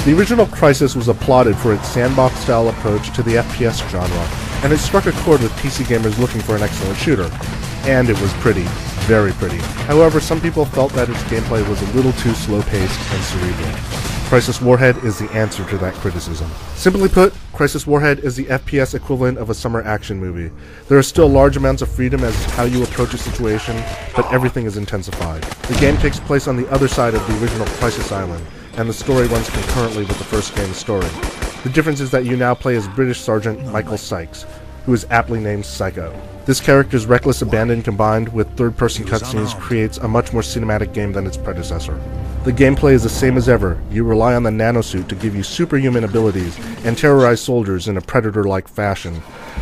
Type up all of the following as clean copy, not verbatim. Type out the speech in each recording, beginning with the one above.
The original Crysis was applauded for its sandbox-style approach to the FPS genre, and it struck a chord with PC gamers looking for an excellent shooter. And it was pretty. Very pretty. However, some people felt that its gameplay was a little too slow-paced and cerebral. Crysis Warhead is the answer to that criticism. Simply put, Crysis Warhead is the FPS equivalent of a summer action movie. There are still large amounts of freedom as to how you approach a situation, but everything is intensified. The game takes place on the other side of the original Crysis Island, and the story runs concurrently with the first game's story. The difference is that you now play as British Sergeant Michael Sykes, who is aptly named Psycho. This character's reckless abandon combined with third-person cutscenes creates a much more cinematic game than its predecessor. The gameplay is the same as ever. You rely on the nanosuit to give you superhuman abilities and terrorize soldiers in a Predator-like fashion.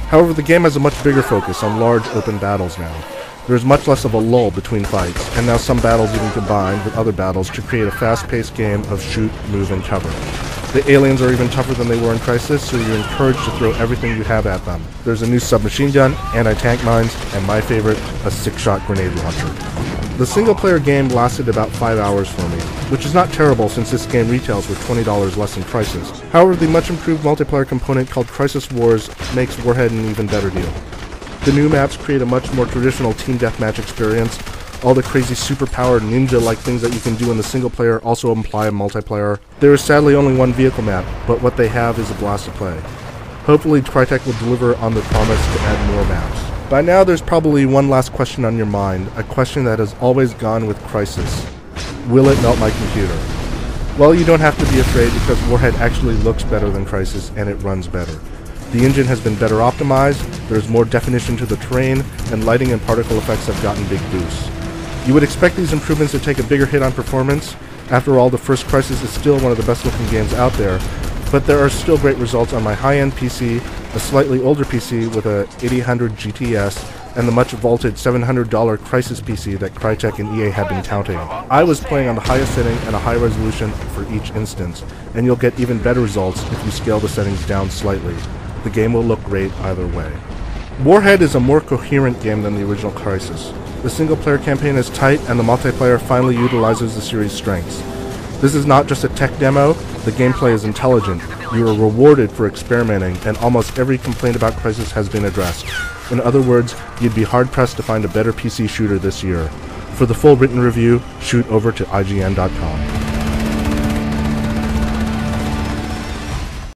However, the game has a much bigger focus on large open battles now. There is much less of a lull between fights, and now some battles even combine with other battles to create a fast-paced game of shoot, move, and cover. The aliens are even tougher than they were in Crysis, so you're encouraged to throw everything you have at them. There's a new submachine gun, anti-tank mines, and my favorite, a 6-shot grenade launcher. The single-player game lasted about 5 hours for me, which is not terrible since this game retails for $20 less than Crysis. However, the much-improved multiplayer component called Crysis Wars makes Warhead an even better deal. The new maps create a much more traditional team deathmatch experience. All the crazy super-powered ninja-like things that you can do in the single-player also imply a multiplayer. There is sadly only one vehicle map, but what they have is a blast to play. Hopefully Crytek will deliver on their promise to add more maps. By now there's probably one last question on your mind, a question that has always gone with Crysis. Will it melt my computer? Well, you don't have to be afraid because Warhead actually looks better than Crysis and it runs better. The engine has been better optimized, there's more definition to the terrain, and lighting and particle effects have gotten big boosts. You would expect these improvements to take a bigger hit on performance. After all, the first Crysis is still one of the best looking games out there, but there are still great results on my high-end PC, a slightly older PC with a 8000 GTS, and the much vaulted $700 Crysis PC that Crytek and EA have been touting. I was playing on the highest setting and a high resolution for each instance, and you'll get even better results if you scale the settings down slightly. The game will look great either way. Warhead is a more coherent game than the original Crysis. The single-player campaign is tight, and the multiplayer finally utilizes the series' strengths. This is not just a tech demo, the gameplay is intelligent. You are rewarded for experimenting, and almost every complaint about Crysis has been addressed. In other words, you'd be hard-pressed to find a better PC shooter this year. For the full written review, shoot over to IGN.com.